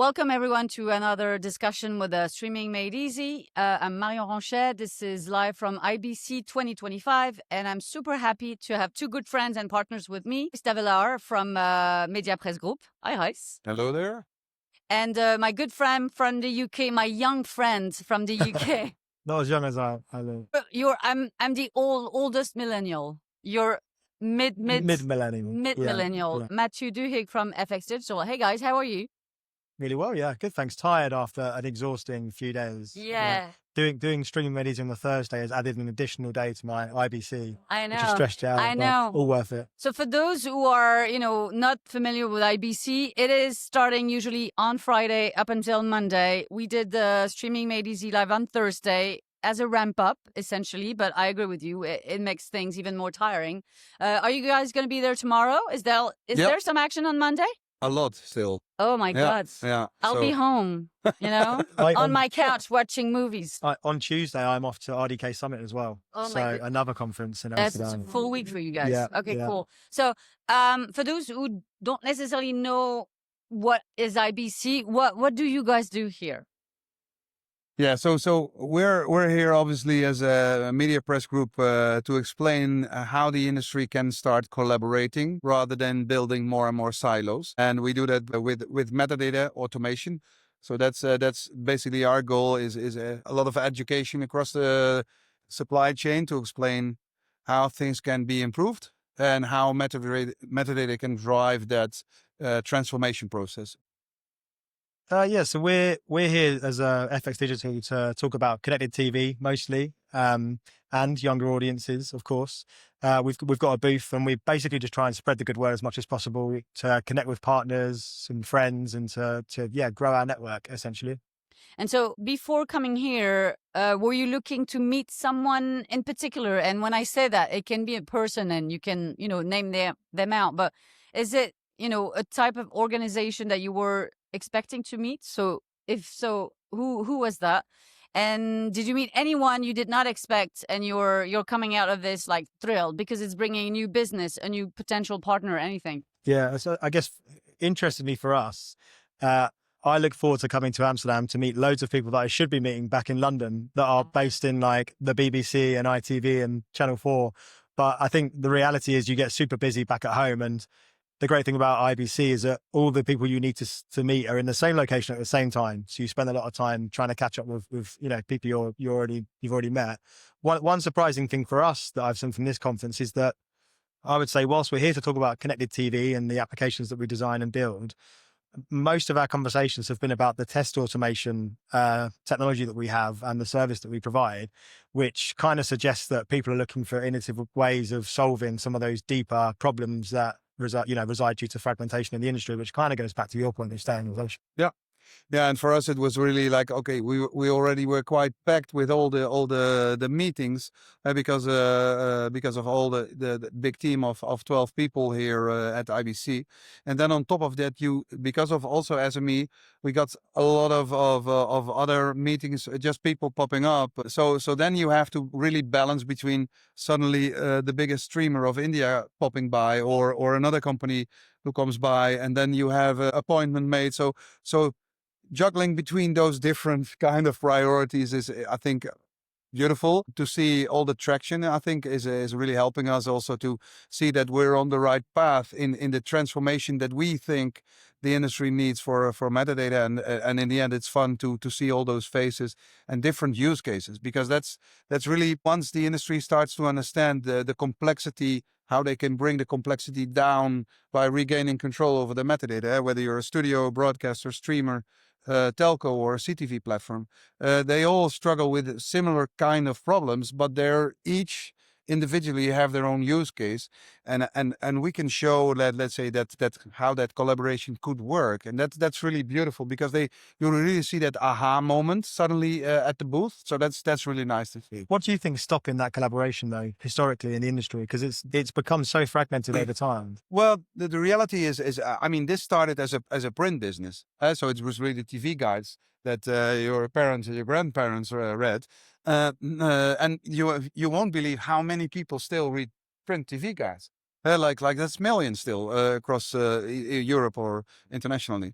Welcome everyone to another discussion with Streaming Made Easy. I'm Marion Ranchet. This is live from IBC 2025, and I'm super happy to have two good friends and partners with me. Gijs Davelaar from Media Press Group. Hi, Gijs. Hello there. And my good friend from the UK, my young friend from the UK. Not as young as I live. I'm the oldest millennial. You're Mid-millennial. Mid-millennial. Yeah. Matthew Duhig from FX Digital. Hey guys, how are you? Really well, yeah. Good, thanks. Tired after an exhausting few days. Yeah. Doing streaming medias on the Thursday has added an additional day to my IBC. I know. Which is stretched out. I know. All worth it. So for those who are, not familiar with IBC, it is starting usually on Friday up until Monday. We did the Streaming Made Easy live on Thursday as a ramp up, essentially. But I agree with you. It makes things even more tiring. Are you guys going to be there tomorrow? Is there some action on Monday? A lot still. Oh my God. Yeah. I'll be home, on my couch watching movies. On Tuesday, I'm off to RDK Summit as well. Oh so my God. another conference in That's Amsterdam. a full week for you guys. Yeah, Okay, yeah. cool. So for those who don't necessarily know what is IBC, what do you guys do here? Yeah. So we're here obviously as a media press group to explain how the industry can start collaborating rather than building more and more silos. And we do that with metadata automation. So that's basically our goal is a lot of education across the supply chain to explain how things can be improved and how metadata can drive that transformation process. So we're here as FX Digital to talk about connected TV mostly, and younger audiences, of course. We've got a booth, and we basically just try and spread the good word as much as possible to connect with partners and friends, and to grow our network essentially. And so before coming here, were you looking to meet someone in particular? And when I say that, it can be a person, and you can name them out. But is it a type of organization that you were expecting to meet? So if so, who was that? And did you meet anyone you did not expect, and you're coming out of this like thrilled because it's bringing a new business, a new potential partner, anything? Yeah, so I guess interestingly for us, I look forward to coming to Amsterdam to meet loads of people that I should be meeting back in London that are based in like the BBC and ITV and Channel 4. But I think the reality is you get super busy back at home, and the great thing about IBC is that all the people you need to meet are in the same location at the same time. So you spend a lot of time trying to catch up with people you've already met. One surprising thing for us that I've seen from this conference is that I would say, whilst we're here to talk about connected TV and the applications that we design and build, most of our conversations have been about the test automation technology that we have and the service that we provide, which kind of suggests that people are looking for innovative ways of solving some of those deeper problems that reside due to fragmentation in the industry, which kind of goes back to your point of standardization. Yeah, and for us it was really like, okay, we already were quite packed with all the meetings because of all the big team of 12 people here at IBC, and then on top of that, because of also SME, we got a lot of other meetings, just people popping up. So then you have to really balance between suddenly the biggest streamer of India popping by, or another company who comes by, and then you have an appointment made. So juggling between those different kind of priorities is, I think, beautiful to see. All the traction, I think, is really helping us also to see that we're on the right path in the transformation that we think the industry needs for metadata, and in the end, it's fun to see all those faces and different use cases, because that's really, once the industry starts to understand the complexity, how they can bring the complexity down by regaining control over the metadata, whether you're a studio, broadcaster, streamer, telco, or a CTV platform, they all struggle with similar kind of problems, but they're each individually have their own use case, and we can show that, let's say, that how that collaboration could work, and that's really beautiful, because you really see that aha moment suddenly at the booth. So that's really nice to see. What do you think is stopping that collaboration though, historically in the industry? Because it's become so fragmented over time. Well, the reality is I mean, this started as a print business, so it was really TV guides that your parents and your grandparents read. And you won't believe how many people still read print TV guides. Like that's millions still across Europe or internationally.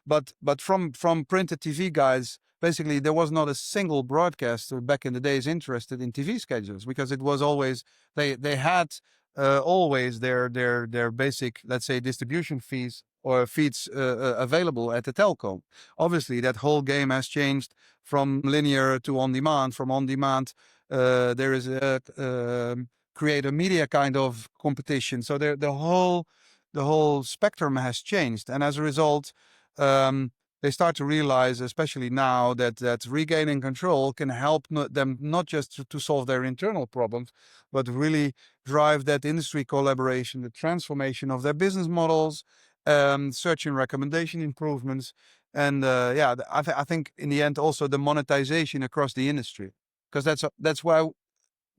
but from printed TV guys, basically there was not a single broadcaster back in the days interested in TV schedules, because it was always they had always their basic, let's say, distribution fees or feeds available at the telco. Obviously, that whole game has changed from linear to on demand. From on demand, there is a creator media kind of competition. So the whole spectrum has changed, and as a result, they start to realize, especially now, that regaining control can help them not just to solve their internal problems, but really drive that industry collaboration, the transformation of their business models, search and recommendation improvements, and I think in the end also the monetization across the industry, because that's why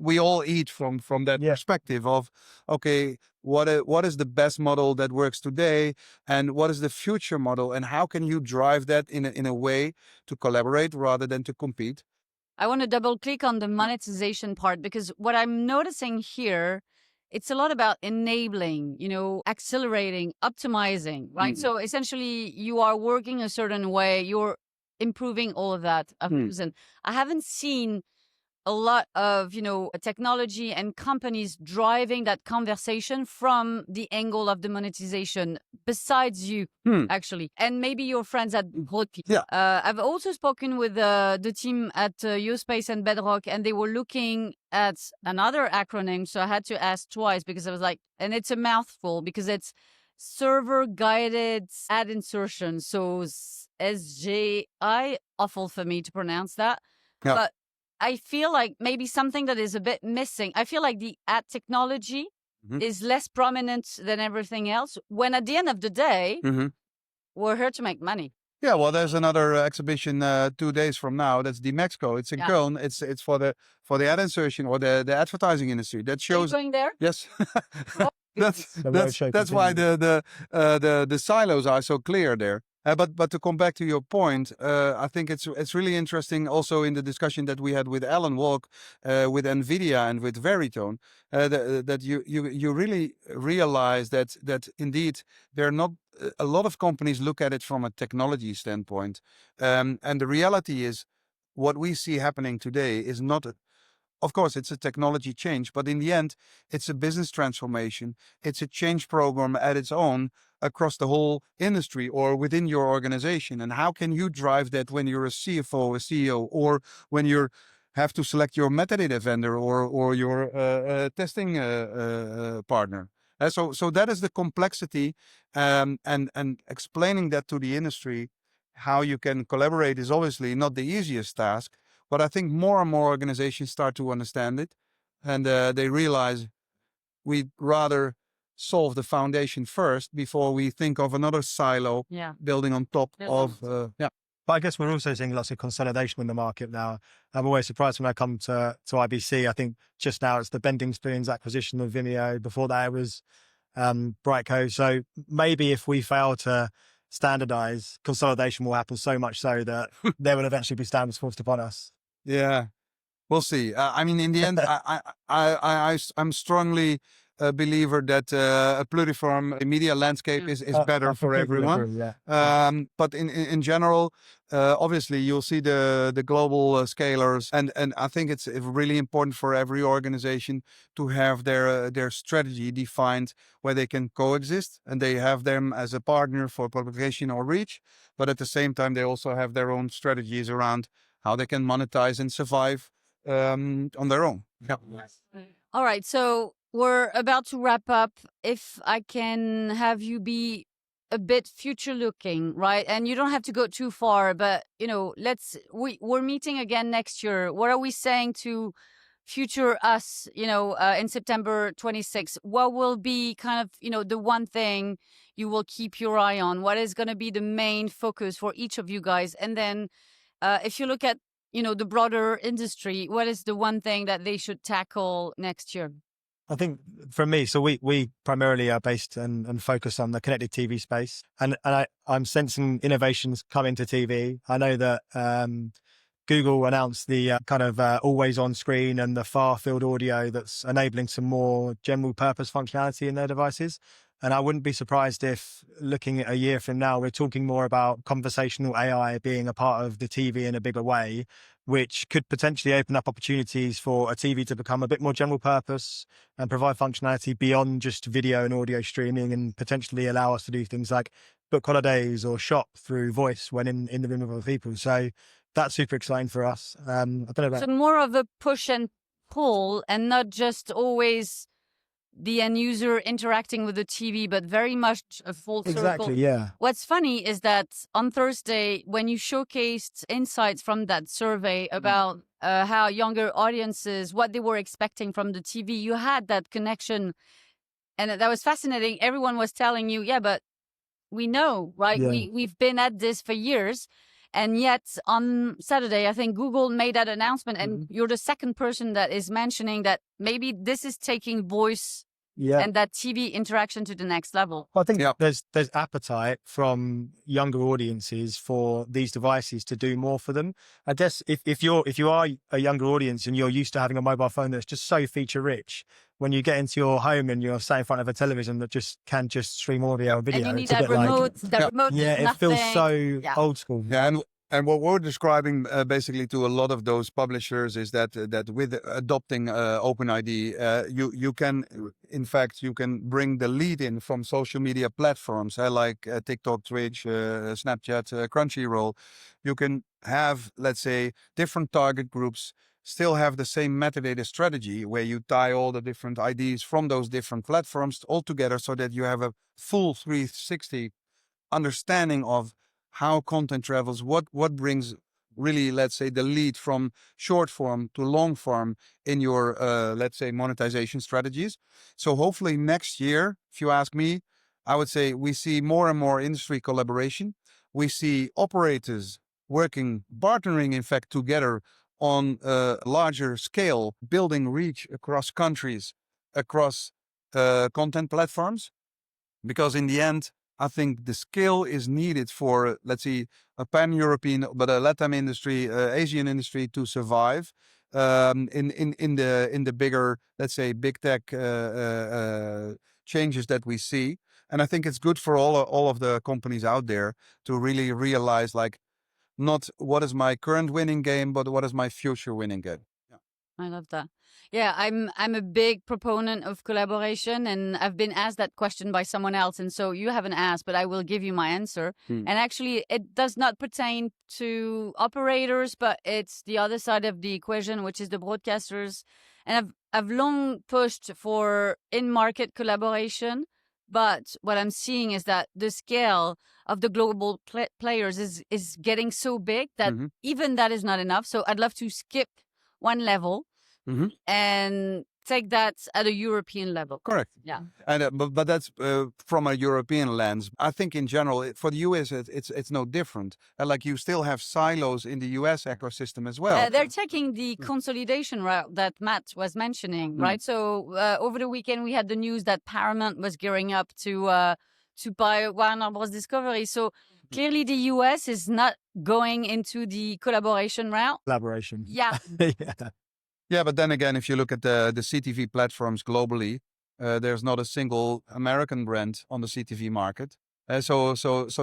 we all eat from that perspective of, okay, what is the best model that works today, and what is the future model, and how can you drive that in a way to collaborate rather than to compete? I want to double click on the monetization part, because what I'm noticing here, it's a lot about enabling, accelerating, optimizing, right? So essentially you are working a certain way, you're improving all of that. And I haven't seen a lot of, technology and companies driving that conversation from the angle of the monetization, besides you, actually. And maybe your friends at Roti. Yeah. I've also spoken with the team at Uspace and Bedrock, and they were looking at another acronym. So I had to ask twice, because I was like, and it's a mouthful, because it's server guided ad insertion. So SGI, awful for me to pronounce that. Yeah. But I feel like maybe something that is a bit missing. I feel like the ad technology is less prominent than everything else, when at the end of the day, we're here to make money. Yeah, well, there's another exhibition 2 days from now. That's the Mexico. It's in Köln. It's for the ad insertion or the advertising industry. That shows. Are you going there? Yes. Oh, that's why the silos are so clear there. But to come back to your point, I think it's really interesting also in the discussion that we had with Alan Walk, with NVIDIA and with Veritone, that you really realize that indeed they're not. A lot of companies look at it from a technology standpoint, and the reality is, what we see happening today is not. Of course, it's a technology change, but in the end, it's a business transformation. It's a change program at its own across the whole industry or within your organization. And how can you drive that when you're a CFO, a CEO, or when you have to select your metadata vendor or your testing partner? So that is the complexity, and explaining that to the industry, how you can collaborate, is obviously not the easiest task. But I think more and more organizations start to understand it, and they realize we'd rather solve the foundation first before we think of another silo building on top of. But I guess we're also seeing lots of consolidation in the market now. I'm always surprised when I come to IBC. I think just now it's the Bending Spoons acquisition of Vimeo. Before that it was Brightco. So maybe if we fail to standardize, consolidation will happen so much so that there will eventually be standards forced upon us. Yeah, we'll see. I mean, in the end, I'm strongly a believer that a pluriform media landscape is better for everyone. Agree, yeah. But in general, obviously, you'll see the global scalers, and I think it's really important for every organization to have their strategy defined, where they can coexist and they have them as a partner for publication or reach, but at the same time, they also have their own strategies around how they can monetize and survive on their own. Yeah. All right. So we're about to wrap up. If I can have you be a bit future looking, right? And you don't have to go too far, but we're meeting again next year. What are we saying to future us, in September 26th? What will be kind of, the one thing you will keep your eye on? What is going to be the main focus for each of you guys? And then if you look at, the broader industry, what is the one thing that they should tackle next year? I think for me, so we primarily are based and focused on the connected TV space. And I'm sensing innovations coming to TV. I know that Google announced the kind of always on screen and the far field audio that's enabling some more general purpose functionality in their devices. And I wouldn't be surprised if, looking at a year from now, we're talking more about conversational AI being a part of the TV in a bigger way, which could potentially open up opportunities for a TV to become a bit more general purpose and provide functionality beyond just video and audio streaming, and potentially allow us to do things like book holidays or shop through voice when in the room of other people. So that's super exciting for us. I don't know about... So more of a push and pull, and not just always the end user interacting with the TV, but very much a full circle. Exactly, yeah. What's funny is that on Thursday, when you showcased insights from that survey about how younger audiences, what they were expecting from the TV, you had that connection. And that was fascinating. Everyone was telling you, yeah, but we know, right? Yeah. We've been at this for years. And yet on Saturday, I think Google made that announcement, and you're the second person that is mentioning that maybe this is taking voice and that TV interaction to the next level. I think there's appetite from younger audiences for these devices to do more for them. I guess if you are a younger audience and you're used to having a mobile phone that's just so feature rich, when you get into your home and you're sat in front of a television that can stream audio and video, and you need it's a that bit remote. like, That remote. it feels so old school. Yeah, and what we're describing basically to a lot of those publishers is that with adopting OpenID, you can, in fact, you can bring the lead in from social media platforms like TikTok, Twitch, Snapchat, Crunchyroll. You can have, let's say, different target groups, still have the same metadata strategy where you tie all the different IDs from those different platforms all together so that you have a full 360 understanding of how content travels, what brings really, let's say, the lead from short form to long form in your, let's say, monetization strategies. So hopefully next year, if you ask me, I would say we see more and more industry collaboration. We see operators partnering, in fact, together on a larger scale, building reach across countries, across content platforms. Because in the end, I think the scale is needed for, let's say, a pan-European, but a LATAM industry, Asian industry to survive in the bigger, let's say, big tech changes that we see. And I think it's good for all of the companies out there to really realize, like, not what is my current winning game, but what is my future winning game. I love that. Yeah, I'm a big proponent of collaboration, and I've been asked that question by someone else, and so you haven't asked, but I will give you my answer. And actually, it does not pertain to operators, but it's the other side of the equation, which is the broadcasters. And I've long pushed for in-market collaboration, but what I'm seeing is that the scale of the global players is getting so big that even that is not enough. So I'd love to skip one level and take that at a European level. Correct. Yeah. And but that's from a European lens. I think in general for the US it's no different. Like you still have silos in the US ecosystem as well. They're taking the consolidation route that Matt was mentioning, right? So over the weekend we had the news that Paramount was gearing up to buy Warner Bros. Discovery. So clearly the US is not going into the collaboration route. Collaboration. Yeah. Yeah, but then again, if you look at the CTV platforms globally, there's not a single American brand on the CTV market. So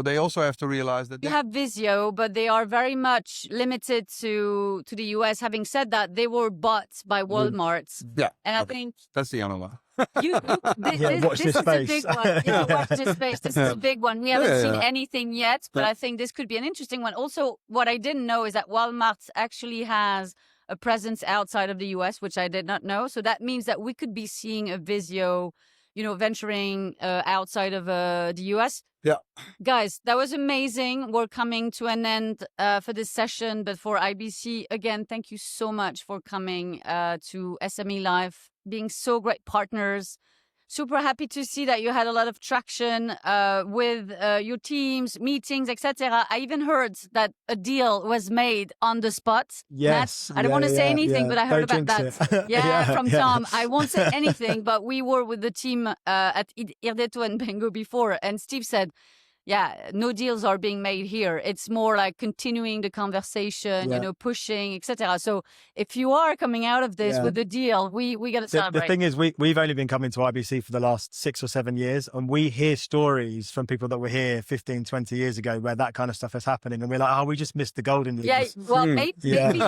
they also have to realize that you have Vizio, but they are very much limited to the US. Having said that, they were bought by Walmart. Yeah, and I think that's the only one. Watch this this is space. a big one. Yeah, watch this space. This is a big one. We haven't seen anything yet, but I think this could be an interesting one. Also, what I didn't know is that Walmart actually has a presence outside of the US, which I did not know. So that means that we could be seeing a Vizio, venturing outside of the US. Yeah. Guys, that was amazing. We're coming to an end for this session, but for IBC, again, thank you so much for coming to SME Live, being so great partners. Super happy to see that you had a lot of traction with your teams, meetings, etc. I even heard that a deal was made on the spot. Yes. Matt, I don't want to say anything, but I heard Don't about jinx that. it. From Tom. I won't say anything, but we were with the team at Irdeto and Bengo before, and Steve said, no deals are being made here. It's more like continuing the conversation, Yeah. pushing, etc. So if you are coming out of this with a deal, we got to celebrate. The thing is, we've only been coming to IBC for the last 6 or 7 years, and we hear stories from people that were here 15, 20 years ago where that kind of stuff is happening, and we're like, oh, we just missed the golden years. Yeah, well, maybe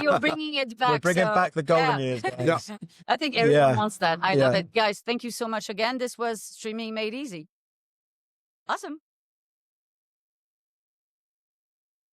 you're bringing it back. We're bringing back the golden years, guys. I think everyone wants that. I love it. Guys, thank you so much again. This was Streaming Made Easy. Awesome.